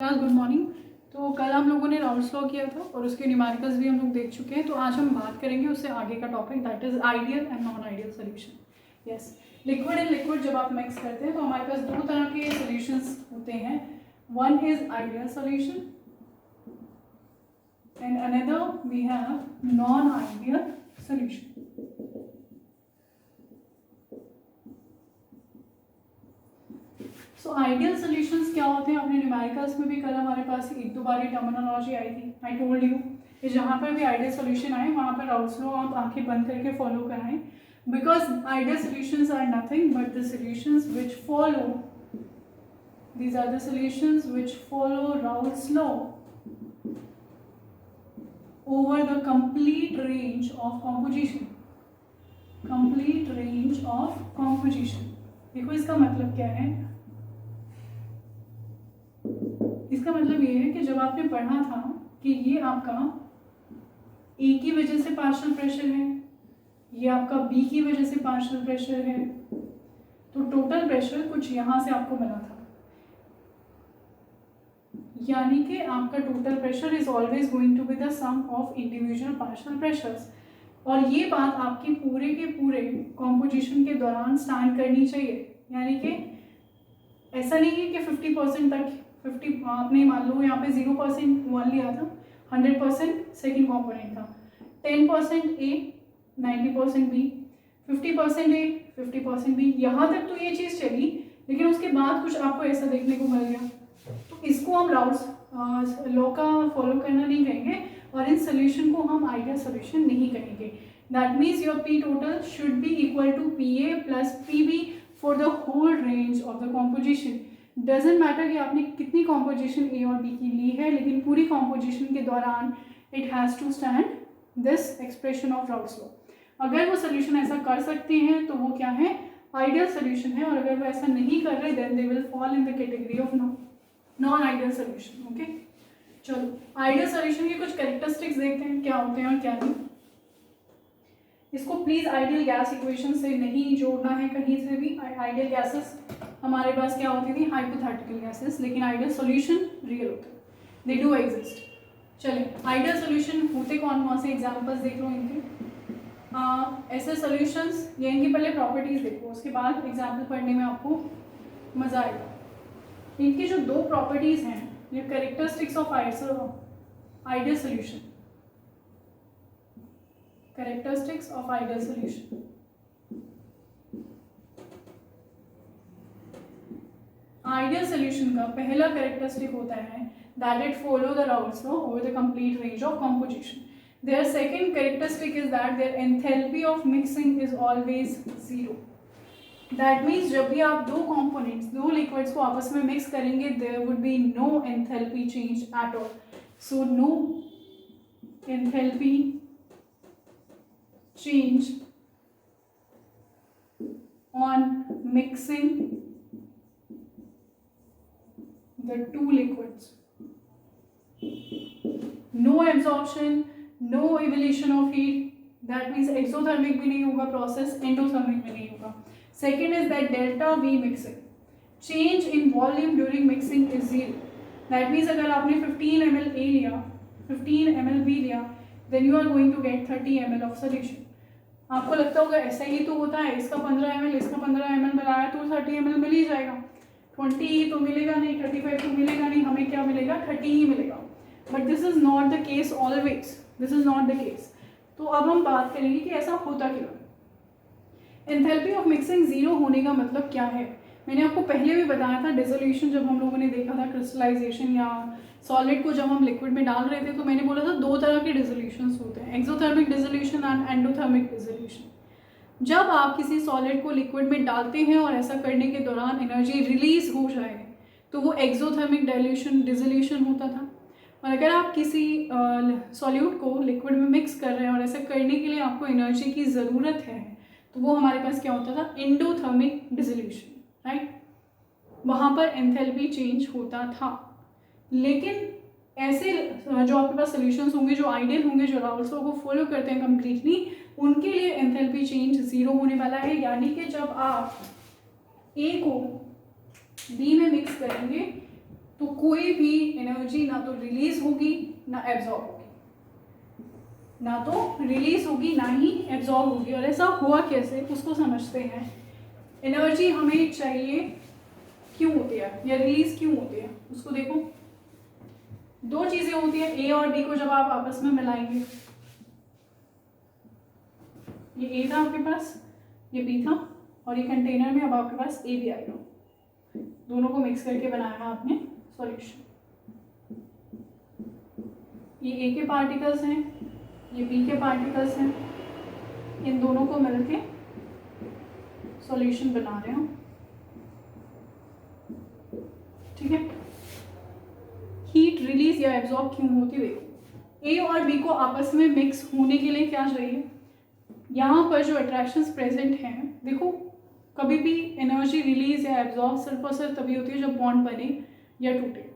Good morning. तो कल हम लोगों ने राउल्स लॉ किया था और उसके न्यूमेरिकल्स भी हम लोग देख चुके हैं। तो आज हम बात करेंगे उससे आगे का topic, that is ideal and non ideal solution. Yes, liquid and liquid जब आप मिक्स करते हैं तो हमारे पास दो तरह के सोल्यूशंस होते हैं। One is ideal solution and another we have non ideal solution. So ideal solutions क्या होते हैं? अपने न्यूमेरिकल्स में भी कल हमारे पास एक दो बार टर्मिनोलॉजी आई थी। आई टोल्ड यू कि जहाँ पर भी आइडियल सोल्यूशन आए वहाँ पर राउल्स लॉ आप आंखें बंद करके फॉलो कराएं, because ideal solutions are nothing but the solutions which follow, these are the solutions which follow Raoult's law over the complete range of composition. complete range of composition। देखो इसका मतलब क्या है? इसका मतलब ये है कि जब आपने पढ़ा था कि ये आपका ए की वजह से पार्शियल प्रेशर है, ये आपका बी की वजह से पार्शियल प्रेशर है, तो टोटल प्रेशर कुछ यहाँ से आपको मिला था। यानी कि आपका total pressure is always going to be the sum of individual partial pressures. और ये बात आपकी पूरे के पूरे कॉम्पोजिशन के दौरान स्टैंड करनी चाहिए। यानी कि ऐसा नहीं है कि 50% तक 50 आपने मान लो यहाँ पे 0% वन लिया था, 100% सेकेंड कॉम्पोनेंट था, 10% ए, 90% बी, 50% ए, 50% बी, यहाँ तक तो ये चीज़ चली। लेकिन उसके बाद कुछ आपको ऐसा देखने को मिल गया, तो इसको हम राउल्स लॉ का फॉलो करना नहीं कहेंगे और इन सोल्यूशन को हम आइडियल सोल्यूशन नहीं कहेंगे। That means your P total should be equal to P A plus P B for the whole range of the composition. Doesn't matter कि आपने कितनी कॉम्पोजिशन ए और बी की ली है, लेकिन पूरी कॉम्पोजिशन के दौरान it has to stand this expression of Raoult's law. अगर वो सोल्यूशन ऐसा कर सकते हैं तो वो क्या है? आइडियल सोल्यूशन है। और अगर वो ऐसा नहीं कर रहे then they will fall in the category of non ideal solution. Okay, चलो आइडियल सोल्यूशन के कुछ कैरेक्टरिस्टिक्स देखते हैं क्या होते हैं और क्या नहीं। इसको प्लीज आइडियल गैस इक्वेशन से नहीं जोड़ना है कहीं से भी। आइडियल गैसेस हमारे पास क्या होती थी? हाइपोथेटिकल गैसेस, लेकिन आइडियल सोल्यूशन रियल होते हैं, दे डू एग्जिस्ट। चलिए आइडियल सोल्यूशन होते कौन कौन से एग्जांपल्स देख लो इनके। ऐसे सॉल्यूशंस या इनकी पहले प्रॉपर्टीज देखो, उसके बाद एग्जांपल पढ़ने में आपको मजा आएगा। इनकी जो दो प्रॉपर्टीज हैं, ये characteristics of ideal solution, characteristics of ideal solution. Ideal solution का पहला कैरेक्टरिस्टिक होता है that it follow the Raoult's law over the complete range of composition. Their second characteristic is that their enthalpy of mixing is always zero. That means जब भी आप दो components, दो liquids को आपस में mix करेंगे, there would be no enthalpy change at all. So no enthalpy change on mixing the two liquids. No absorption, no evolution of heat, that means exothermic भी नहीं होगा प्रोसेस, एंडोथर्मिक भी नहीं होगा। Second is that delta V mixing, change in volume during mixing is zero. That means अगर आपने 15 ml A लिया, 15 ml B लिया, then you are going to get 30 ml of solution. आपको लगता होगा ऐसा ही तो होता है, इसका 15 ml इसका 15 ml मिलाया तो 30 ml मिल ही जाएगा, 20 तो मिलेगा नहीं, 35 तो मिलेगा नहीं, हमें क्या मिलेगा? 30 ही मिलेगा। But this is not the case always, this is not the case. तो अब हम बात करेंगे कि ऐसा होता क्यों। एंथैल्पी ऑफ मिक्सिंग जीरो होने का मतलब क्या है? मैंने आपको पहले भी बताया था, डिसोल्यूशन जब हम लोगों ने देखा था, क्रिस्टलाइजेशन या सॉलिड को जब हम लिक्विड में डाल रहे थे, तो मैंने बोला था दो तरह के डिसोल्यूशंस होते हैं, exothermic dissolution and endothermic dissolution. जब आप किसी सॉलिड को लिक्विड में डालते हैं और ऐसा करने के दौरान एनर्जी रिलीज हो जाए तो वो एक्सोथर्मिक डिसोल्यूशन होता था। और अगर आप किसी सॉल्यूट को लिक्विड में मिक्स कर रहे हैं और ऐसा करने के लिए आपको एनर्जी की ज़रूरत है, तो वो हमारे पास क्या होता था? Endothermic dissolution, right. वहाँ पर एंथैल्पी चेंज होता था। लेकिन ऐसे जो आपके पास सोल्यूशंस होंगे जो आइडियल होंगे, जो राउल्स लॉ को फॉलो करते हैं कम्प्लीटली, उनके लिए एंथैल्पी चेंज जीरो होने वाला है। यानी कि जब आप ए को बी में मिक्स करेंगे तो कोई भी एनर्जी ना तो रिलीज होगी ना एब्जॉर्ब होगी, ना तो रिलीज होगी ना ही एब्जॉर्ब होगी। और ऐसा हुआ कैसे उसको समझते हैं। एनर्जी हमें चाहिए क्यों होती है या रिलीज क्यों होती है उसको देखो। दो चीजें होती है, ए और बी को जब आप आपस में मिलाएंगे, ये ए था आपके पास, ये बी था, और ये कंटेनर में अब आपके पास ए भी आएगा, दोनों को मिक्स करके बनाया आपने सॉल्यूशन। ये ए के पार्टिकल्स हैं, ये बी के पार्टिकल्स हैं, इन दोनों को मिलके सॉल्यूशन बना रहे हो, ठीक है। हीट रिलीज या एब्जॉर्ब क्यों होती है देखो। ए और बी को आपस में मिक्स होने के लिए क्या चाहिए, यहाँ पर जो अट्रैक्शंस प्रेजेंट हैं, देखो कभी भी एनर्जी रिलीज या एब्जॉर्ब सिर्फ और सिर्फ तभी होती है जब बॉन्ड बने या टूटे।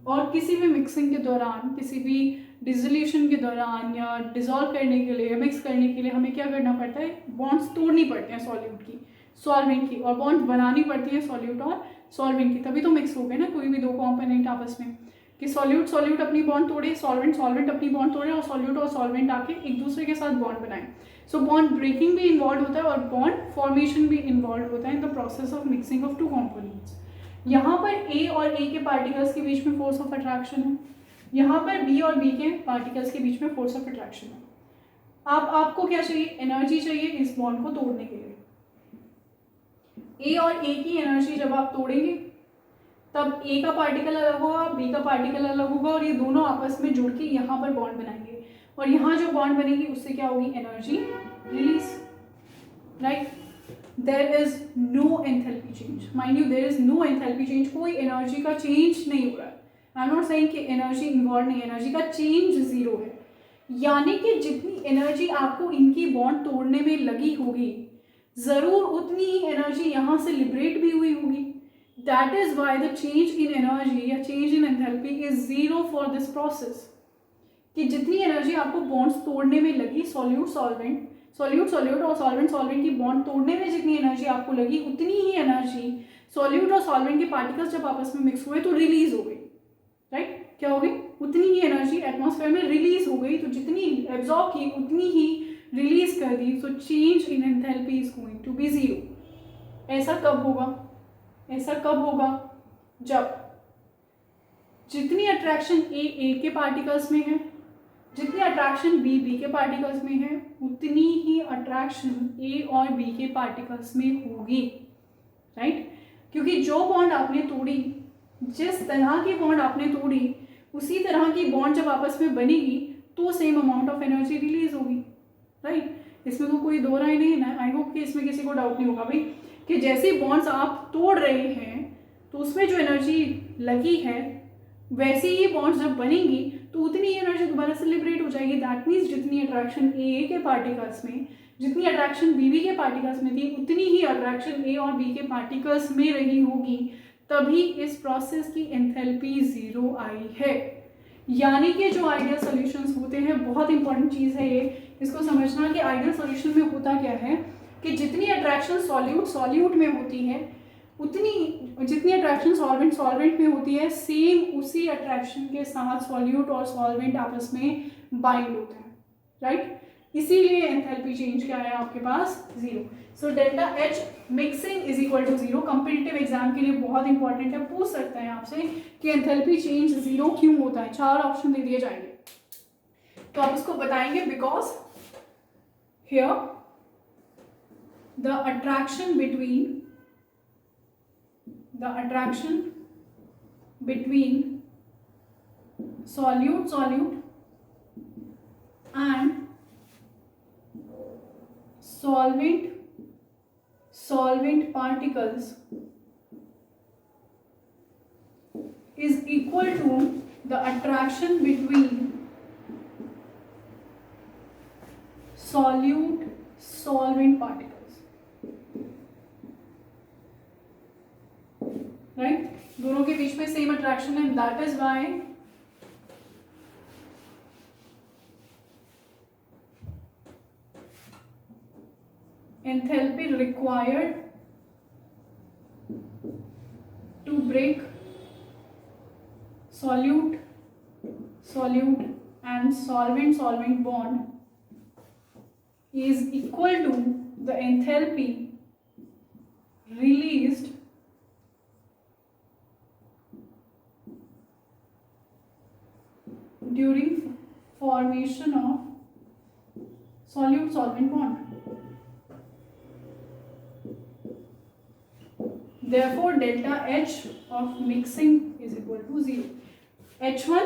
और किसी भी मिक्सिंग के दौरान, किसी भी डिसोल्यूशन के दौरान या डिसॉल्व करने के लिए, मिक्स करने के लिए हमें क्या करना पड़ता है, बॉन्ड्स तोड़नी पड़ते हैं सॉल्यूट की, सॉल्वेंट की, और बॉन्ड बनानी पड़ती है सॉल्यूट और सॉल्वेंट की, तभी तो मिक्स हो गए ना कोई भी दो कॉम्पोनेंट आपस में, कि सॉल्यूट अपनी बॉन्ड तोड़े, सॉल्वेंट अपनी बॉन्ड तोड़े, और सॉल्यूट और सॉल्वेंट आके एक दूसरे के साथ बॉन्ड बनाए। सो बॉन्ड ब्रेकिंग भी इन्वॉल्व होता है और बॉन्ड फॉर्मेशन भी इन्वॉल्व होता है in the process of mixing of two components. यहाँ पर ए और ए के पार्टिकल्स के बीच में फोर्स ऑफ अट्रैक्शन है, यहाँ पर बी और बी के पार्टिकल्स के बीच में फोर्स ऑफ अट्रैक्शन है। आपको क्या चाहिए, एनर्जी चाहिए इस बॉन्ड को तोड़ने के लिए। ए और ए की एनर्जी जब आप तोड़ेंगे तब ए का पार्टिकल अलग होगा, बी का पार्टिकल अलग होगा, और ये दोनों आपस में जुड़ के यहाँ पर बॉन्ड बनाएंगे, और यहाँ जो बॉन्ड बनेगी उससे क्या होगी, energy release, right. There is no enthalpy change, mind you there is no enthalpy change, कोई एनर्जी का चेंज नहीं हो रहा है। आई एम नॉट सेइंग कि एनर्जी इन्वॉल्व नहीं है, एनर्जी का चेंज जीरो है। यानी कि जितनी एनर्जी आपको इनकी बॉन्ड तोड़ने में लगी होगी, जरूर उतनी ही एनर्जी यहाँ से लिबरेट भी हुई होगी। That is why the change in energy या change in enthalpy is zero for this process, कि जितनी एनर्जी आपको बॉन्ड्स तोड़ने में लगी, सॉल्यूट और सॉल्वेंट की बॉन्ड तोड़ने में जितनी एनर्जी आपको लगी, उतनी ही एनर्जी सॉल्यूट और सॉल्वेंट के पार्टिकल्स जब आपस में मिक्स हुए तो रिलीज हो गई, राइट। क्या हो गई, उतनी ही एनर्जी एटमॉस्फेयर में रिलीज हो गई, तो जितनी एब्जॉर्ब की उतनी ही रिलीज कर दी, so change in enthalpy is going to be zero. ऐसा कब होगा, जब जितनी अट्रैक्शन ए के पार्टिकल्स में है, जितनी अट्रैक्शन बी के पार्टिकल्स में है, उतनी ही अट्रैक्शन ए और बी के पार्टिकल्स में होगी, राइट। क्योंकि जो बॉन्ड आपने तोड़ी, जिस तरह की बॉन्ड आपने तोड़ी, उसी तरह की बॉन्ड जब आपस में बनेगी तो same amount of energy release होगी, राइट। इसमें तो कोई दो राय नहीं है। आई होप कि इसमें किसी को डाउट नहीं होगा भाई, कि जैसे बॉन्ड्स आप तोड़ रहे हैं तो उसमें जो एनर्जी लगी है, वैसे ही बॉन्ड्स जब बनेंगी तो उतनी ही एनर्जी दोबारा से लिबरेट हो जाएगी। दैट मीन्स जितनी अट्रैक्शन ए के पार्टिकल्स में, जितनी अट्रैक्शन बी के पार्टिकल्स में थी, उतनी ही अट्रैक्शन ए और बी के पार्टिकल्स में रही होगी, तभी इस प्रोसेस की एंथैल्पी जीरो आई है। यानी कि जो आइडियल सॉल्यूशंस होते हैं, बहुत इंपॉर्टेंट चीज़ है ये, इसको समझना कि आइडियल सॉल्यूशन में होता क्या है, कि जितनी अट्रैक्शन सॉल्यूट में होती है, उतनी जितनी अट्रैक्शन सॉल्वेंट में होती है, सेम उसी अट्रैक्शन के साथ सॉल्यूट और सॉल्वेंट आपस में बाइंड होते हैं, राइट। इसीलिए एंथैल्पी चेंज क्या है आपके पास, zero. So delta H mixing is equal to zero. Competitive exam के लिए बहुत इंपॉर्टेंट है, पूछ सकते हैं आपसे कि एंथैल्पी चेंज जीरो क्यों होता है। 4 ऑप्शन दे दिए जाएंगे तो आप उसको बताएंगे, because here the attraction between solute and solvent particles is equal to the attraction between solvent particles, right। दोनों के बीच में सेम अट्रैक्शन है, that is why enthalpy required to break solute and solvent bond is equal to the enthalpy released during formation of solute solvent bond. Therefore delta H of mixing is equal to 0. H1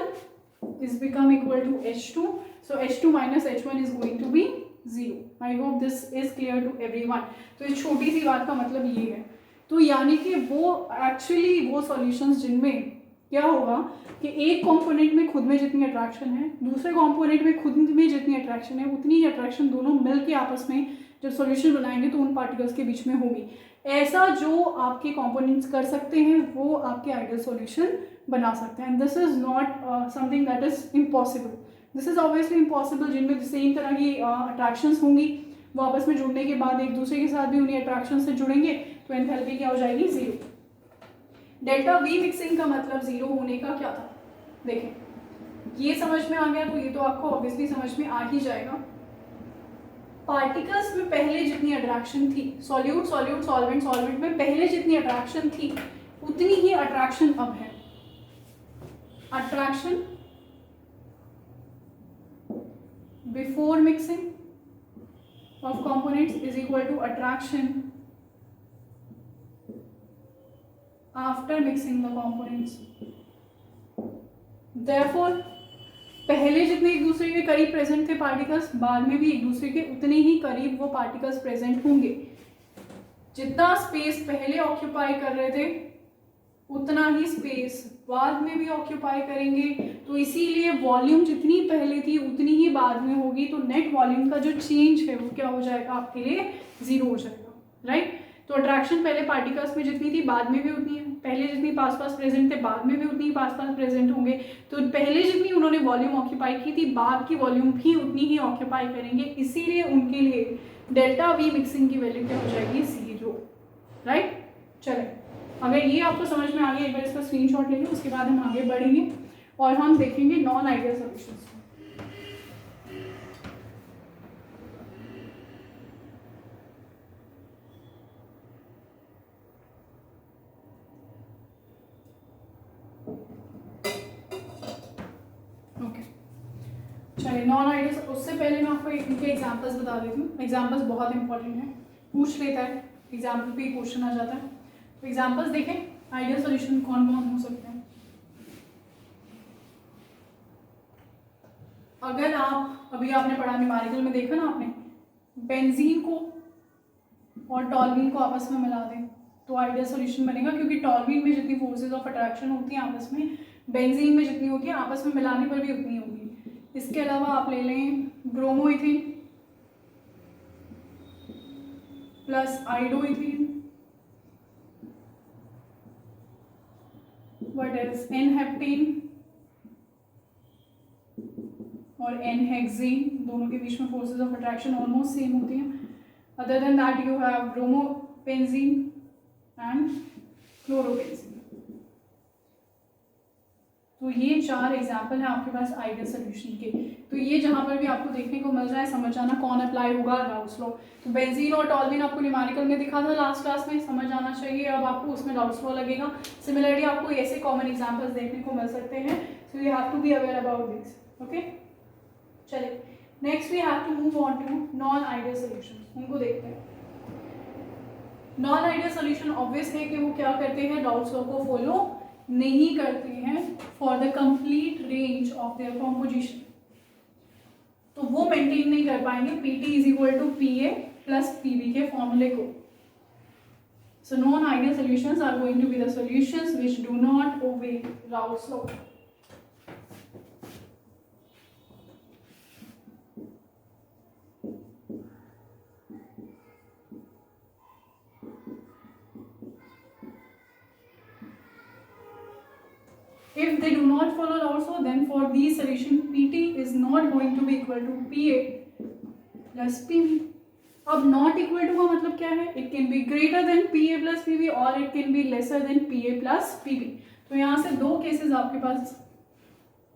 is become equal to H2, so H2 minus H1 is going to be 0. I hope this is clear to everyone. तो इस छोटी सी बात का मतलब ये है. तो यानी कि वो एक्चुअली वो सॉल्यूशंस जिनमें क्या होगा कि एक कंपोनेंट में खुद में जितनी अट्रैक्शन है, दूसरे कंपोनेंट में खुद में जितनी अट्रैक्शन है, उतनी ही अट्रैक्शन दोनों मिल के आपस में जब सॉल्यूशन बनाएंगे तो उन पार्टिकल्स के बीच में होगी. ऐसा जो आपके कंपोनेंट्स कर सकते हैं वो आपके आइडियल सॉल्यूशन बना सकते हैं. And this is not something that is impossible. This is obviously impossible. जिनमें सेम तरह की अट्रैक्शंस होंगी वो आपस में जुड़ने के बाद एक दूसरे के साथ भी उन्हीं अट्रैक्शन से जुड़ेंगे तो एंथैल्पी क्या हो जाएगी? 0. डेल्टा वी मिक्सिंग का मतलब 0 होने का क्या था? देखें, ये समझ में आ गया तो ये तो आपको ऑब्वियसली समझ में आ ही जाएगा. पार्टिकल्स में पहले जितनी अट्रैक्शन थी, सॉल्यूट सॉल्वेंट में पहले जितनी अट्रैक्शन थी उतनी ही अट्रैक्शन अब है. Attraction before mixing of components is equal to attraction after mixing the components. Therefore पहले जितने एक दूसरे के करीब प्रेजेंट थे पार्टिकल्स, बाद में भी एक दूसरे के उतने ही करीब वो पार्टिकल्स प्रेजेंट होंगे. जितना स्पेस पहले ऑक्यूपाई कर रहे थे उतना ही स्पेस बाद में भी ऑक्यूपाई करेंगे. तो इसीलिए वॉल्यूम जितनी पहले थी उतनी ही बाद में होगी. तो नेट वॉल्यूम का जो चेंज है वो क्या हो जाएगा? आपके लिए 0 हो जाएगा. राइट. तो अट्रैक्शन पहले पार्टिकल्स में जितनी थी बाद में भी उतनी है. पहले जितनी पास पास प्रेजेंट थे बाद में भी उतनी ही पास पास प्रेजेंट होंगे. तो पहले जितनी उन्होंने वॉल्यूम ऑक्यूपाई की थी बाद की वॉल्यूम भी उतनी ही ऑक्यूपाई करेंगे. इसीलिए उनके लिए डेल्टा वी मिक्सिंग की वैल्यू क्या हो जाएगी? 0. राइट. चले, अगर ये आपको समझ में आ गया एक बार इसका स्क्रीनशॉट लेंगे, उसके बाद हम आगे बढ़ेंगे और हम देखेंगे नॉन आइडियल सॉल्यूशंस. ओके, चलिए नॉन आइडियल. उससे पहले मैं आपको इनके एग्जांपल्स बता देती हूँ. एग्जांपल्स बहुत इंपॉर्टेंट है, पूछ लेता है एग्जाम्पल पे क्वेश्चन आ जाता है. तो एग्जांपल्स देखें. आइडियल सॉल्यूशन कौन कौन हो सकते हैं? अगर आप अभी आपने पढ़ा न्यूमेरिकल में देखा ना आपने, बेंजीन को और टॉल्यूइन को आपस में मिला दें तो आइडियल सॉल्यूशन बनेगा. क्योंकि टॉल्यूइन में जितनी फोर्सेज ऑफ अट्रैक्शन होती हैं आपस में, बेंजीन में जितनी होती है आपस में मिलाने पर भी उतनी होगी. इसके अलावा आप ले लें ब्रोमोइथिन प्लस आइडोइथिन, what else, N-हेप्टेन और N-हेक्सेन. दोनों के बीच में forces of attraction almost same होती हैं. Other than that you have bromobenzene and chlorobenzene. तो ये 4 एग्जाम्पल हैं आपके पास आइडियल सोल्यूशन के. तो ये जहाँ पर भी आपको देखने को मिल जाए समझ जाना कौन अप्लाई होगा, राउल्स लॉ. तो बेंजीन और टॉल्यूइन आपको न्यूमेरिकल में दिखा था लास्ट क्लास में, समझ आना चाहिए. अब आपको उसमें राउल्स लॉ लगेगा. सिमिलरली आपको ऐसे कॉमन एग्जाम्पल्स देखने को मिल सकते हैं. So you have to be aware about this. Okay, चलिए next we have to move on to non ideal solution. उनको देखते हैं. नॉन आइडियल सोल्यूशन ऑब्वियस है कि वो क्या करते हैं, राउल्स लॉ को फॉलो नहीं करते हैं for the complete range of their composition. तो वो मेंटेन नहीं कर पाएंगे Pt is equal to Pa plus Pb के फॉर्मूले को. So non ideal solutions are going to be the solutions which do not obey Raoult's law. If they do not follow Raoult's law, then for these solution Pt is not going to be equal to Pa plus Pb. अब not equal to का मतलब क्या है? It can be greater than Pa plus Pb or it can be lesser than Pa plus Pb. तो यहाँ से 2 cases आपके पास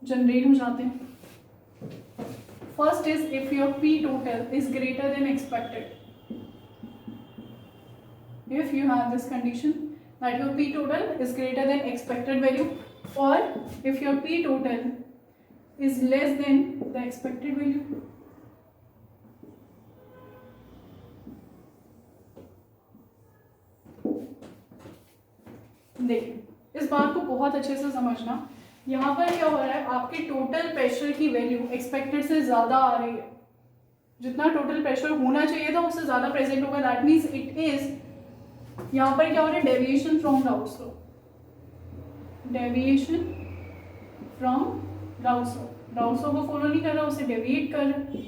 generate हो जाते हैं। First is if your P total is greater than expected, if you have this condition that your P total is greater than expected value, or if your P total is less than the expected value. देखिए, इस बात को बहुत अच्छे से समझना। यहाँ पर क्या हो रहा है, आपके टोटल प्रेशर की वैल्यू एक्सपेक्टेड से ज़्यादा आ रही है। जितना टोटल प्रेशर होना चाहिए था उससे ज़्यादा प्रेजेंट होगा, दैट मीन्स इट इज, यहाँ पर क्या हो रहा है, deviation from Raoult's law, deviation from Raoult's law. Raoult's law को फॉलो नहीं कर रहा, उसे डेविएट कर रहा है।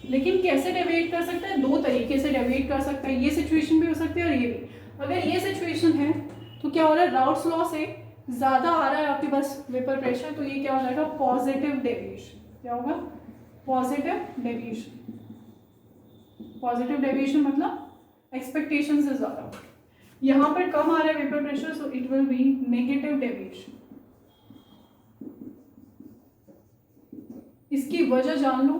लेकिन कैसे डेविएट कर सकता है, दो तरीके से डेविएट कर सकता है। ये सिचुएशन भी हो सकती है और ये भी। अगर ये सिचुएशन है तो क्या हो रहा है, राउल्स लॉ से ज़्यादा आ रहा है आपके पास वेपर प्रेशर, तो ये क्या हो जाएगा, पॉजिटिव डेविएशन। क्या होगा, पॉजिटिव डेविएशन। पॉजिटिव डेविएशन मतलब एक्सपेक्टेशन से ज़्यादा। यहाँ पर कम आ रहा है vapour pressure, so it will be negative deviation. इसकी वजह जान लो,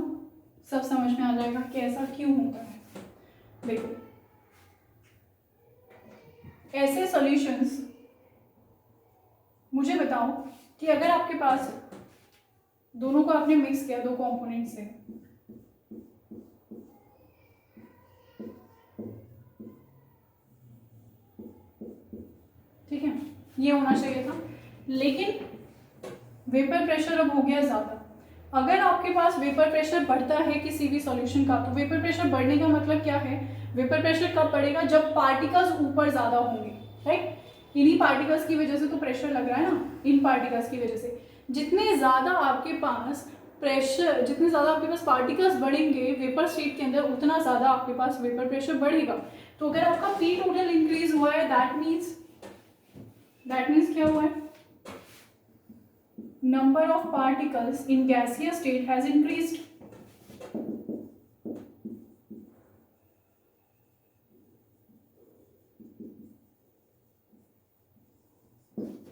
सब समझ में आ जाएगा कि ऐसा क्यों होता है। देखो, ऐसे सॉल्यूशंस, मुझे बताओ कि अगर आपके पास दोनों को आपने मिक्स किया, दो कंपोनेंट से, ठीक है, ये होना चाहिए था, लेकिन वेपर प्रेशर अब हो गया ज़्यादा। अगर आपके पास वेपर प्रेशर बढ़ता है किसी भी सॉल्यूशन का, तो वेपर प्रेशर बढ़ने का मतलब क्या है, वेपर प्रेशर कब बढ़ेगा, जब पार्टिकल्स ऊपर ज़्यादा होंगे, राइट। इन्हीं पार्टिकल्स की वजह से तो प्रेशर लग रहा है ना, इन पार्टिकल्स की वजह से। जितने ज़्यादा आपके पास प्रेशर, जितने ज़्यादा आपके पास पार्टिकल्स बढ़ेंगे वेपर स्टेट के अंदर, उतना ज़्यादा आपके पास वेपर प्रेशर बढ़ेगा। तो अगर आपका पी टोटल इंक्रीज हुआ है, दैट मीन्स क्या हुआ है, number of particles in gaseous state has increased.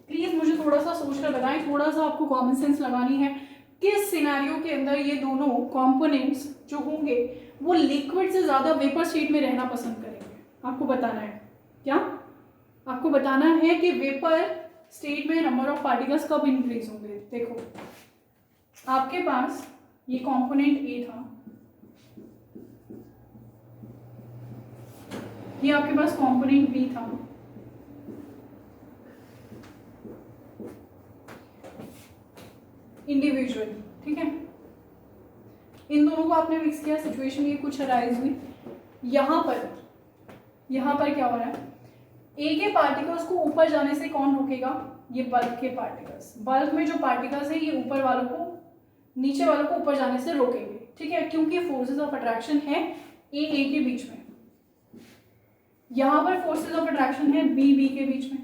Please मुझे थोड़ा सा सोचकर बताएं, थोड़ा सा आपको कॉमन सेंस लगानी है। किस सिनेरियो के अंदर ये दोनों कंपोनेंट्स जो होंगे वो लिक्विड से ज्यादा वेपर स्टेट में रहना पसंद करेंगे, आपको बताना है। क्या आपको बताना है कि वेपर स्टेट में नंबर ऑफ पार्टिकल्स कब इंक्रीज होंगे। देखो, आपके पास ये कंपोनेंट ए था, ये आपके पास कंपोनेंट बी था, इंडिविजुअली, ठीक है। इन दोनों को आपने मिक्स किया, सिचुएशन ये कुछ अराइज हुई। यहाँ पर क्या हो रहा है, ए के पार्टिकल्स को ऊपर जाने से कौन रोकेगा, ये बल्क के पार्टिकल्स। बल्क में जो पार्टिकल्स है ये ऊपर वालों को, नीचे वालों को ऊपर जाने से रोकेंगे, ठीक है, क्योंकि फोर्सेस ऑफ अट्रैक्शन है ए के बीच में। यहाँ पर फोर्सेस ऑफ अट्रैक्शन है बी के बीच में।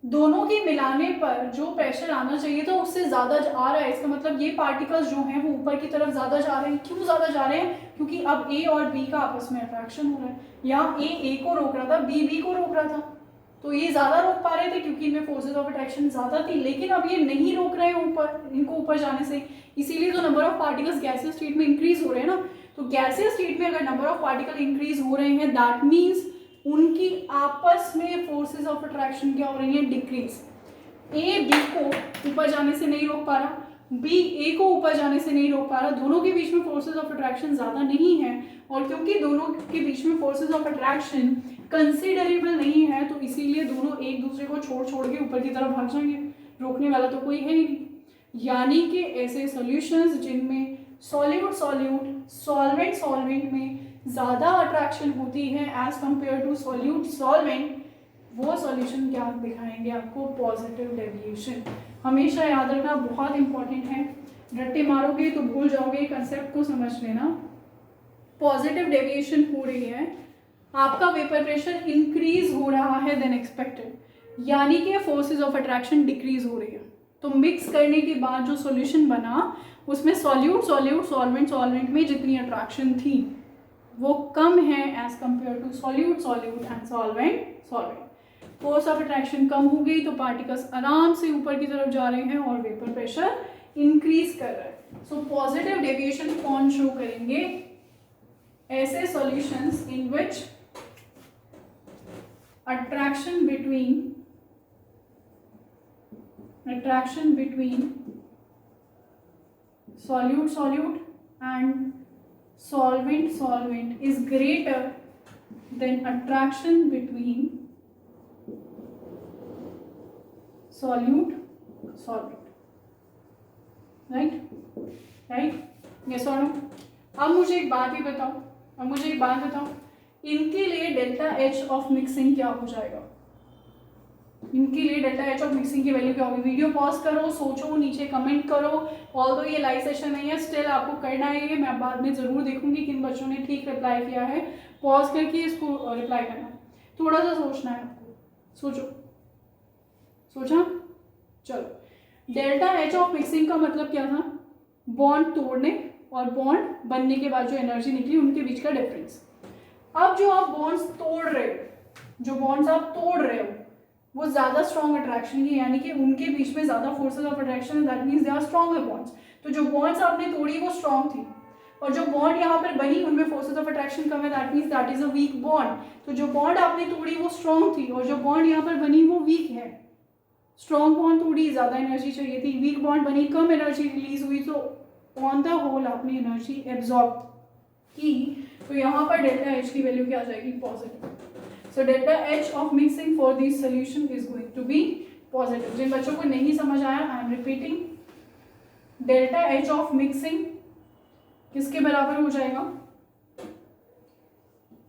दोनों के मिलाने पर जो प्रेशर आना चाहिए था उससे ज्यादा आ रहा है। इसका मतलब ये पार्टिकल्स जो हैं वो ऊपर की तरफ ज्यादा जा रहे हैं। क्यों ज्यादा जा रहे हैं, क्योंकि अब ए और बी का आपस में अट्रैक्शन हो रहा है। यहाँ ए को रोक रहा था, बी को रोक रहा था, तो ये ज्यादा रोक पा रहे थे क्योंकि इनमें फोर्सेस ऑफ अट्रैक्शन ज्यादा थी। लेकिन अब ये नहीं रोक रहे हैं ऊपर, इनको ऊपर जाने से, इसीलिए तो number of particles gaseous state में इंक्रीज हो रहे हैं ना। तो गैसियस स्टेट में अगर नंबर ऑफ पार्टिकल इंक्रीज हो रहे हैं, दैट मीन्स उनकी आपस में फोर्सेस ऑफ अट्रैक्शन क्या हो रही है, डिक्रीज। ए बी को ऊपर जाने से नहीं रोक पा रहा, बी ए को ऊपर जाने से नहीं रोक पा रहा। दोनों के बीच में फोर्सेस ऑफ अट्रैक्शन ज्यादा नहीं है, और क्योंकि दोनों के बीच में फोर्सेस ऑफ अट्रैक्शन कंसिडरेबल नहीं है, तो इसीलिए दोनों एक दूसरे को छोड़ के ऊपर की तरफ भाग जाएंगे। रोकने वाला तो कोई है ही नहीं। यानी कि ऐसे सॉल्यूशंस जिनमें सॉल्यूट सॉल्वेंट में ज़्यादा अट्रैक्शन होती है as compare to solute solvent, वो सॉल्यूशन क्या दिखाएंगे आपको, पॉजिटिव डेविएशन। हमेशा याद रखना, बहुत इंपॉर्टेंट है। रट्टे मारोगे तो भूल जाओगे, कंसेप्ट को समझ लेना। पॉजिटिव डेविएशन हो रही है, आपका वेपर प्रेशर इंक्रीज हो रहा है देन एक्सपेक्टेड, यानी कि फोर्सेस ऑफ अट्रैक्शन डिक्रीज हो रही है। तो मिक्स करने के बाद जो सॉल्यूशन बना उसमें सॉल्यूट सॉल्वेंट में जितनी अट्रैक्शन थी वो कम है as compare to solute and solvent. Force of attraction कम हो गई तो पार्टिकल्स आराम से ऊपर की तरफ जा रहे हैं और वेपर प्रेशर इंक्रीज कर रहा है। सो पॉजिटिव डेविएशन कौन शो करेंगे? ऐसे solutions in which attraction between solute and solvent is greater than attraction between solute right yes or no? अब मुझे एक बात बताओ, इनके लिए डेल्टा एच ऑफ मिक्सिंग क्या हो जाएगा? इनके लिए डेल्टा एच ऑफ मिक्सिंग की वैल्यू क्या होगी? वीडियो पॉज करो, सोचो, नीचे कमेंट करो। ऑल्दो ये लाइव सेशन नहीं है, स्टिल आपको करना है ये। मैं बाद में जरूर देखूंगी किन बच्चों ने ठीक रिप्लाई किया है। पॉज करके इसको रिप्लाई करना है, थोड़ा सा सोचना है आपको। सोचा? चलो, डेल्टा एच ऑफ मिक्सिंग का मतलब क्या था? बॉन्ड तोड़ने और बॉन्ड बनने के बाद जो एनर्जी निकली उनके बीच का डिफरेंस। अब जो आप बॉन्ड्स तोड़ रहे हो वो ज्यादा स्ट्रॉन्ग अट्रैक्शन की, यानी कि उनके बीच में ज्यादा फोर्सेस ऑफ अट्रैक्शन है, that means they are stronger bonds. तो जो बॉन्ड्स आपने तोड़ी वो स्ट्रॉन्ग थी, और जो बॉन्ड यहाँ पर बनी उनमें फोर्सेस ऑफ अट्रैक्शन कम है, that means that is a weak bond. तो जो बॉन्ड आपने तोड़ी वो स्ट्रॉन्ग थी, और जो बॉन्ड यहाँ पर बनी वो वीक है। स्ट्रॉन्ग बॉन्ड तोड़ी, ज्यादा एनर्जी चाहिए थी, वीक बॉन्ड बनी, कम एनर्जी रिलीज हुई। तो ऑन द होल आपने एनर्जी एब्जॉर्ब की, तो यहाँ पर डेल्टा एच की वैल्यू क्या आ जाएगी? Positive. So delta H of mixing for this solution is going to be positive. जिन बच्चों को नहीं समझ आया, I am repeating, delta H of mixing किसके बराबर हो जाएगा?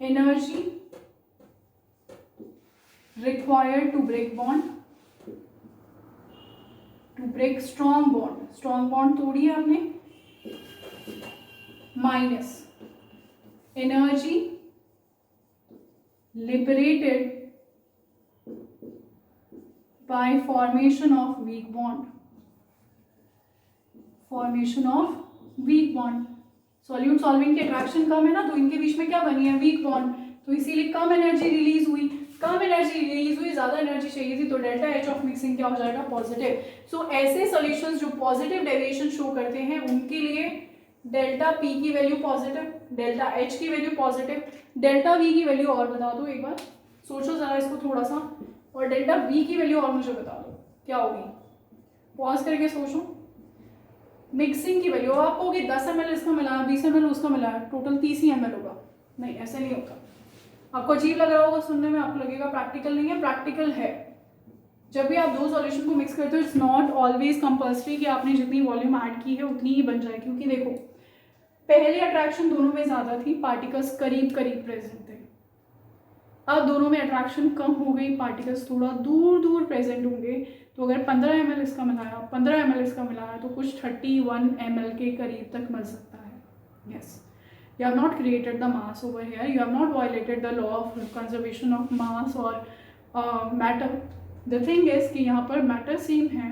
Energy required to break bond, to break strong bond तोड़ी है हमने, minus energy liberated by formation of weak bond. Solute solvent की अट्रैक्शन कम है ना, तो इनके बीच में क्या बनी है? Weak bond. तो इसीलिए कम एनर्जी रिलीज हुई, ज्यादा एनर्जी चाहिए थी, तो डेल्टा एच ऑफ मिक्सिंग क्या हो जाएगा? पॉजिटिव। सो ऐसे सॉल्यूशंस जो पॉजिटिव डेविएशन शो करते हैं उनके लिए डेल्टा पी की वैल्यू पॉजिटिव, डेल्टा एच की वैल्यू पॉजिटिव, डेल्टा वी की वैल्यू और बता दो एक बार, सोचो जरा इसको थोड़ा सा, और डेल्टा वी की वैल्यू और मुझे बता दो क्या होगी? पॉज करके सोचो। मिक्सिंग की वैल्यू आप कहोगे 10 ml इसका मिलाया, 20 ml उसका मिलाया, टोटल 30 ml होगा। नहीं, ऐसे नहीं होता। आपको अजीब लग रहा होगा सुनने में, आपको लगेगा प्रैक्टिकल नहीं है, प्रैक्टिकल है। जब भी आप दो सॉल्यूशन को मिक्स करते हो, इट्स नॉट ऑलवेज कंपल्सरी कि आपने जितनी वॉल्यूम ऐड की है उतनी ही बन जाए, क्योंकि देखो पहले अट्रैक्शन दोनों में ज्यादा थी, पार्टिकल्स करीब प्रेजेंट थे। अब दोनों में अट्रैक्शन कम हो गई, पार्टिकल्स थोड़ा दूर प्रेजेंट होंगे। तो अगर 15 ml इसका मिलाया, 15 ml इसका मिलाया, तो कुछ 31 ml के करीब तक मिल सकता है। Yes, you have not created the mass over here, you have not violated the law of conservation of mass और matter. The thing is कि यहाँ पर मैटर सेम है,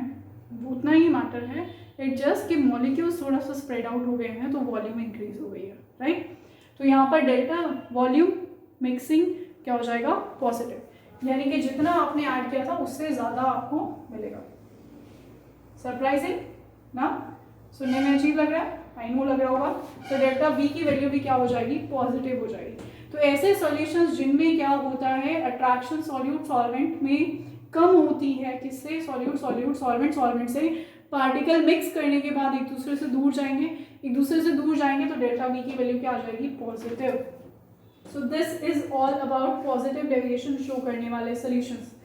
उतना ही मैटर है, इट जस्ट कि मॉलिक्यूल्स थोड़ा सा स्प्रेड आउट हो गए हैं, तो वॉल्यूम इंक्रीज हो गई है, राइट। तो यहाँ पर डेल्टा वॉल्यूम मिक्सिंग क्या हो जाएगा? पॉजिटिव, यानी कि जितना आपने ऐड किया था उससे ज़्यादा आपको मिलेगा। सरप्राइजिंग ना? सुनने में अजीब लग रहा है, आई नो लग रहा होगा। तो डेल्टा वी की वैल्यू भी क्या हो जाएगी? पॉजिटिव हो जाएगी। तो ऐसे सॉल्यूशंस जिनमें क्या होता है, अट्रैक्शन सॉल्यूट सॉल्वेंट में कम होती है, किससे? सॉल्यूट सॉल्वेंट से पार्टिकल मिक्स करने के बाद एक दूसरे से दूर जाएंगे, तो डेल्टा वी की वैल्यू क्या आ जाएगी? Positive. So this is all about positive deviation show करने वाले सॉल्यूशंस।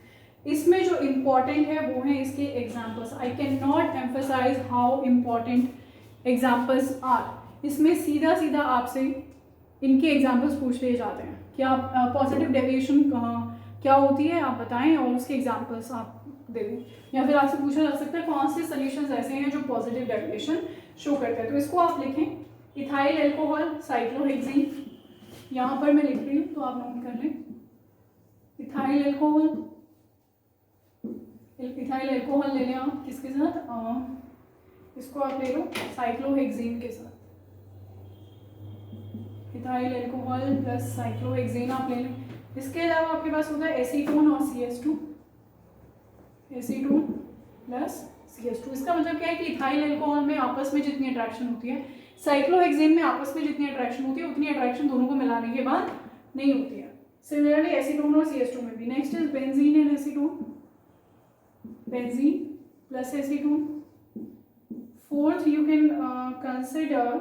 इसमें जो इम्पॉर्टेंट है वो है इसके examples. I can not emphasise how important examples are. इसमें सीधा आपसे इनके एग्जाम्पल्स पूछ लिए जाते हैं कि आप पॉजिटिव डेविएशन क्या होती है आप बताएं, और उसके एग्जाम्पल्स आप दे दें, या फिर आपसे पूछा जा सकता है कौन से सॉल्यूशंस ऐसे हैं जो पॉजिटिव डेविएशन शो करते हैं। तो इसको आप लिखें, इथाइल एल्कोहल साइक्लोहेक्सीन, यहाँ पर मैं लिख रही हूँ तो आप नोट कर लें। इथाइल एल्कोहल ले लें आप, किसके साथ? इसको आप ले लो साइक्लोहेक्सीन के साथ। इथाइल एल्कोहल प्लस साइक्लोहेक्सीन आप ले लें। इसके अलावा आपके पास होता है एसीटोन और CS2, एसीटोन प्लस CH2। इसका मतलब क्या है कि इथाइल अल्कोहल में आपस में जितनी अट्रैक्शन होती है, साइक्लोहेक्सेन में आपस में जितनी अट्रैक्शन होती है, उतनी अट्रैक्शन दोनों को मिलाने के बाद नहीं होती है। सिमिलरली एसीटोन और CH2 में भी। Next is benzene and acetone, benzene plus acetone. Fourth you can consider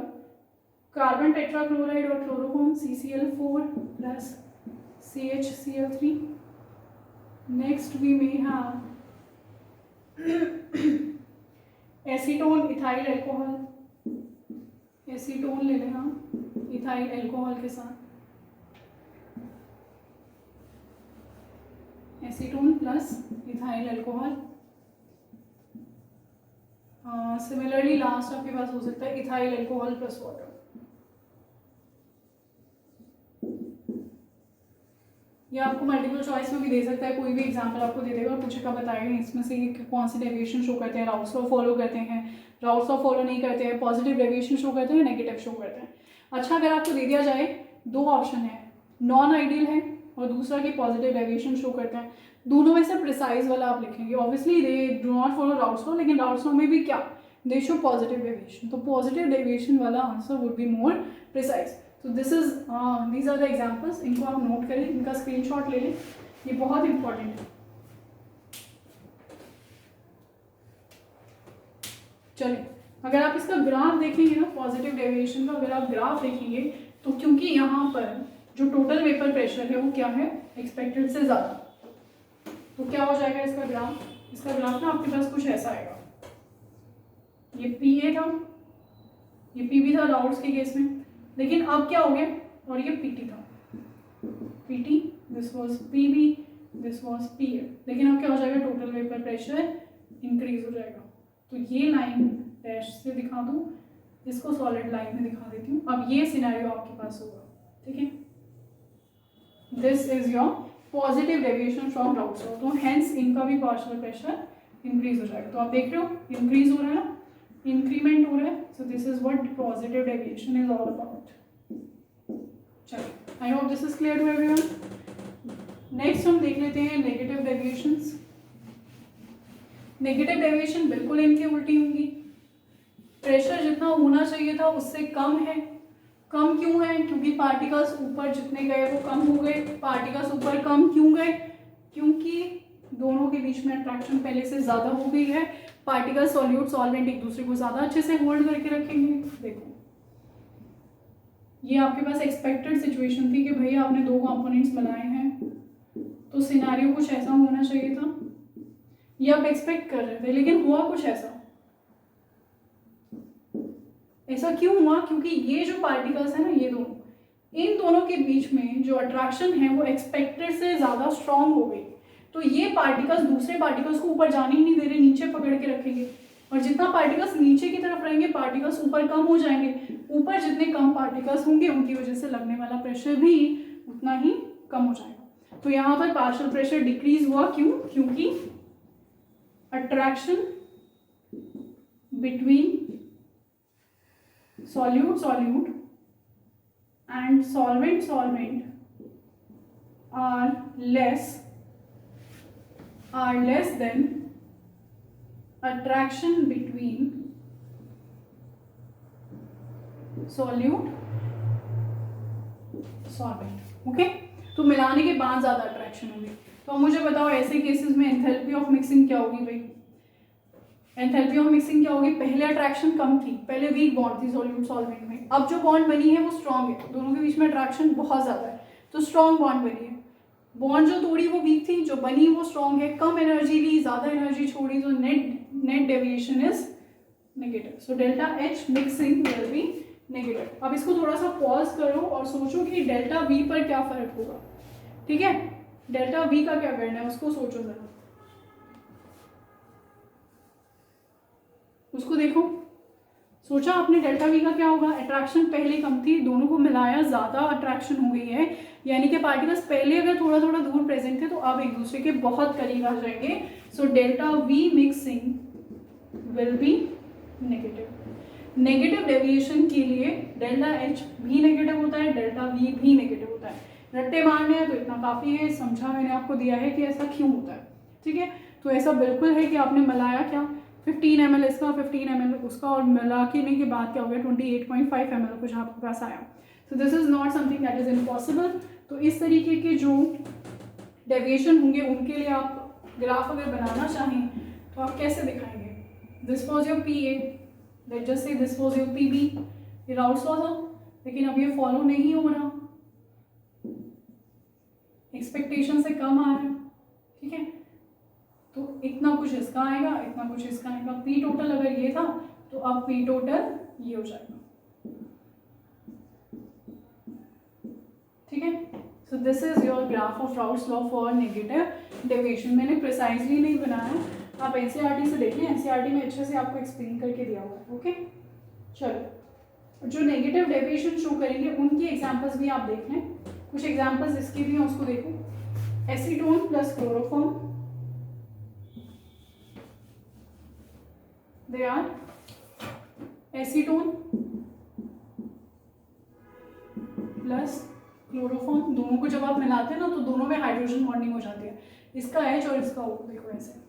carbon tetrachloride और chloroform, CCl4 plus CHCl3। Next we may have acetone ethyl alcohol, acetone ले लें हम इथाइल अल्कोहल के साथ, acetone plus ethyl alcohol. Similarly last आपके पास हो सकता है इथाइल अल्कोहल प्लस वाटर। ये आपको मल्टीपल चॉइस में भी दे सकता है, कोई भी एग्जाम्पल आपको दे देगा, पूछेगा बताएगा इसमें से कौन सी डेविएशन शो करते हैं, राउल्स लॉ फॉलो करते हैं, राउल्स लॉ फॉलो नहीं करते हैं, पॉजिटिव डेविएशन शो करते हैं, नेगेटिव शो करते हैं। अच्छा, अगर आपको दे दिया जाए दो ऑप्शन है, नॉन आइडियल है और दूसरा कि पॉजिटिव डेविएशन शो करते हैं, दोनों में से प्रिसाइज वाला आप लिखेंगे। Obviously they do not follow Raoult's law, लेकिन राउल्स लॉ में भी क्या, दे शो पॉजिटिव डेविएशन, तो पॉजिटिव डेविएशन वाला answer would be more precise. तो this is these are the examples, इनको आप नोट करें, इनका स्क्रीनशॉट ले लें, ये बहुत इंपॉर्टेंट है। चलिए, अगर आप इसका ग्राफ देखेंगे ना, पॉजिटिव डेविएशन का अगर आप ग्राफ देखेंगे तो क्योंकि यहाँ पर जो टोटल वेपर प्रेशर है वो क्या है, एक्सपेक्टेड से ज़्यादा, तो क्या हो जाएगा इसका ग्राफ, इसका ग्राफ ना आपके पास कुछ ऐसा आएगा। ये PA था, ये PB था राउल्स के केस में, लेकिन अब क्या हो गया, और ये PT था, PT, this was PB, this was PA, लेकिन अब क्या हो जाएगा, टोटल वेपर प्रेशर इंक्रीज हो जाएगा। तो ये लाइन डैश से दिखा दूँ, इसको सॉलिड लाइन में दिखा देती हूँ। अब ये सिनेरियो आपके पास होगा, ठीक है, this is your positive deviation from Raoult's law, तो हेंस इनका भी पार्शियल प्रेशर इंक्रीज हो जाएगा। तो आप देख रहे हो इंक्रीज हो रहा है ना, इंक्रीमेंट हो रहा है, so this is what positive deviation is all about. चलिए, I hope this is clear to everyone. Next हम देख लेते हैं नेगेटिव डेविएशंस। नेगेटिव डेविएशन बिल्कुल इनकी उल्टी होंगी, प्रेशर जितना होना चाहिए था उससे कम है। कम क्यों है, क्योंकि पार्टिकल्स ऊपर जितने गए वो कम हो गए। पार्टिकल्स ऊपर कम क्यों गए, क्योंकि दोनों के बीच में अट्रैक्शन पहले से ज़्यादा हो गई है। पार्टिकल सॉल्यूट सॉल्वेंट एक दूसरे को ज़्यादा अच्छे से होल्ड करके रखेंगे। देखो, ये आपके पास एक्सपेक्टेड सिचुएशन थी कि भैया आपने दो कंपोनेंट्स बनाए हैं, तो सिनेरियो कुछ ऐसा होना चाहिए था, ये आप एक्सपेक्ट कर रहे थे, लेकिन हुआ कुछ ऐसा। ऐसा क्यों हुआ, क्योंकि ये जो पार्टिकल्स है ना, ये दोनों, इन दोनों के बीच में जो अट्रैक्शन है वो एक्सपेक्टेड से ज़्यादा स्ट्रांग हो गई। तो ये पार्टिकल्स दूसरे पार्टिकल्स को ऊपर जाने ही नहीं दे रहे, नीचे पकड़ के रखेंगे, और जितना पार्टिकल्स नीचे की तरफ रहेंगे पार्टिकल्स ऊपर कम हो जाएंगे। ऊपर जितने कम पार्टिकल्स होंगे उनकी वजह से लगने वाला प्रेशर भी उतना ही कम हो जाएगा। तो यहाँ पर पार्शियल प्रेशर डिक्रीज हुआ, क्यों, क्योंकि attraction between solute solute and solvent solvent are less than attraction between solute solvent। Okay, तो मिलाने के बाद ज्यादा अट्रैक्शन होगी। तो अब मुझे बताओ ऐसे केसेस में एंथैल्पी ऑफ मिक्सिंग क्या होगी भाई, एंथैल्पी ऑफ मिक्सिंग क्या होगी, पहले अट्रैक्शन कम थी, पहले वीक बॉन्ड थी सॉल्यूट सॉल्वेंट में, अब जो बॉन्ड बनी है वो स्ट्रॉन्ग है, दोनों के बीच में अट्रैक्शन बहुत ज़्यादा है, तो स्ट्रॉन्ग बॉन्ड बनी है। बॉन्ड जो तोड़ी वो वीक थी, जो बनी वो स्ट्रॉन्ग है, कम एनर्जी ली, ज़्यादा एनर्जी छोड़ी, तो net deviation is negative. So delta H mixing will be negative. अब इसको थोड़ा सा पॉज करो और सोचो कि डेल्टा वी पर क्या फ़र्क होगा, ठीक है, डेल्टा वी का क्या करना है उसको सोचो ज़रा, उसको देखो, सोचा आपने डेल्टा वी का क्या होगा, अट्रैक्शन पहले कम थी, दोनों को मिलाया ज़्यादा अट्रैक्शन हो गई है, यानी कि पार्टिकल्स पहले अगर थोड़ा थोड़ा दूर प्रेजेंट थे तो अब एक दूसरे के बहुत करीब आ जाएंगे। So delta V mixing will be negative. Negative deviation के लिए डेल्टा एच भी नेगेटिव होता है, डेल्टा वी भी नेगेटिव होता है। रट्टे मारने हैं तो इतना काफ़ी है, समझा मैंने आपको दिया है कि ऐसा क्यों होता है, ठीक है। तो ऐसा बिल्कुल है कि आपने मिलाया क्या, 15 ml इसका, 15 ml उसका, और मिला के बाद क्या हो गया 28.5 ml कुछ आपके पास आया। So this is not something that is impossible. तो इस तरीके के जो डेविएशन होंगे उनके लिए आप ग्राफ अगर बनाना चाहें तो आप कैसे दिखाएंगे? This was your PA, let's just say this was your PB। ये राउल्स लॉ था, लेकिन अब ये फॉलो नहीं हो रहा, एक्सपेक्टेशन से कम आ रहा है, ठीक है। तो इतना कुछ इसका आएगा, इतना कुछ इसका आएगा। P टोटल अगर ये था तो अब P टोटल ये हो जाएगा, ठीक है। So this is your graph of Raoult's law for negative deviation. मैंने प्रिसाइजली नहीं बनाया, आप NCERT से देख लें, NCERT में अच्छे से आपको एक्सप्लेन करके दिया हुआ है, ओके। चलो, जो नेगेटिव डेविएशन शो करेंगे उनकी एग्जांपल्स भी आप देख लें। कुछ एग्जांपल्स इसके भी हैं, उसको देखो। Acetone plus chloroform, they are acetone plus chloroform. दोनों को जब आप मिलाते हैं ना तो दोनों में हाइड्रोजन बॉन्डिंग हो जाती है, इसका H और इसका O, देखो ऐसे।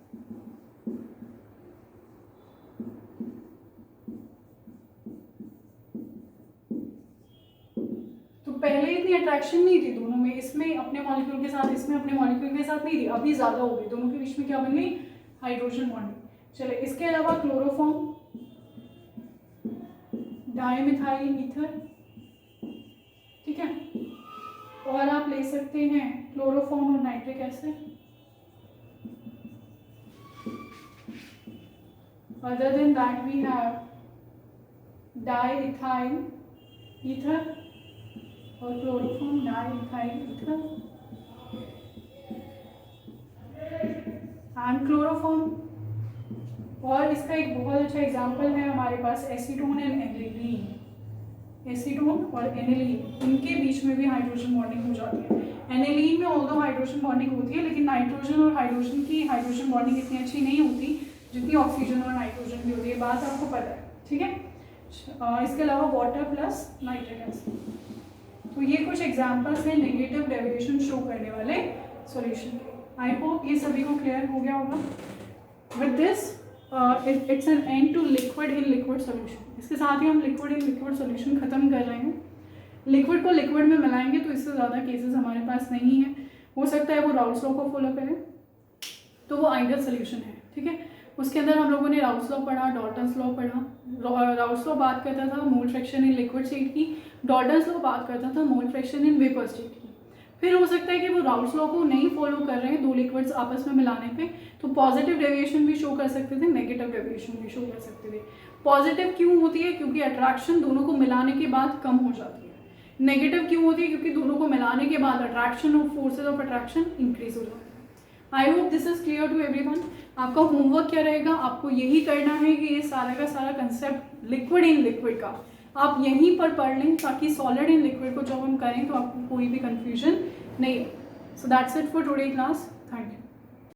तो पहले इतनी अट्रैक्शन नहीं थी दोनों में, इसमें अपने मॉलिक्यूल के साथ, इसमें अपने मॉलिक्यूल के साथ नहीं थी, अभी ज्यादा हो गई, दोनों के बीच में क्या बन गई? Hydrogen bonding. चले, इसके अलावा क्लोरोफॉर्म, डाइमिथाइल ईथर, ठीक है। और आप ले सकते हैं क्लोरोफॉर्म और nitric acid. Other than that we have diethyl ether और chloroform, diethyl ether and chloroform. और इसका एक बहुत अच्छा एग्जांपल है हमारे पास एसीटोन एंड एनिलीन। एसीटोन और एनिलीन, इनके बीच में भी हाइड्रोजन बॉन्डिंग हो जाती है। एनिलीन में ऑल्दो हाइड्रोजन बॉन्डिंग होती है, लेकिन नाइट्रोजन और हाइड्रोजन की हाइड्रोजन बॉन्डिंग इतनी अच्छी नहीं होती जितनी ऑक्सीजन और नाइट्रोजन की होती है, बात आपको पता है, ठीक है। इसके अलावा वाटर प्लस नाइट्रिक एसिड। तो ये कुछ एग्जांपल्स हैं नेगेटिव डेविएशन शो करने वाले सॉल्यूशन के। आई होप ये सभी को क्लियर हो गया होगा। With this it's an end to liquid in liquid solution. इसके साथ ही हम लिक्विड इन लिक्विड सॉल्यूशन खत्म कर रहे हैं। लिक्विड को लिक्विड में मिलाएंगे तो इससे ज़्यादा केसेस हमारे पास नहीं है। हो सकता है वो राउल्स लॉ को फॉलो करें तो वो आइडियल सोल्यूशन है, ठीक है। उसके अंदर हम लोगों ने राउल्स लॉ पढ़ा, डॉल्टन्स लॉ पढ़ा। राउल्स लॉ बात करता था mole fraction in liquid state की, डॉल्टन्स लॉ बात करता था mole fraction in vapour state की। फिर हो सकता है कि वो राउल्स लॉ को नहीं फॉलो कर रहे हैं दो लिक्विड्स आपस में मिलाने पे, तो पॉजिटिव डेविएशन भी शो कर सकते थे, नेगेटिव डेविएशन भी शो कर सकते थे। पॉजिटिव क्यों होती है? क्योंकि अट्रैक्शन दोनों को मिलाने के बाद कम हो जाती है। नेगेटिव क्यों होती है? क्योंकि दोनों को मिलाने के बाद अट्रैक्शन और फोर्सेज ऑफ अट्रैक्शन इंक्रीज हो जाता है। I hope this is clear to everyone. आपका होमवर्क क्या रहेगा? आपको यही करना है कि ये सारा का सारा कंसेप्ट लिक्विड इन लिक्विड का आप यहीं पर पढ़ लें, ताकि सॉलिड इन लिक्विड को जब हम करें तो आपको कोई भी कंफ्यूजन नहीं हो। So that's it for today class.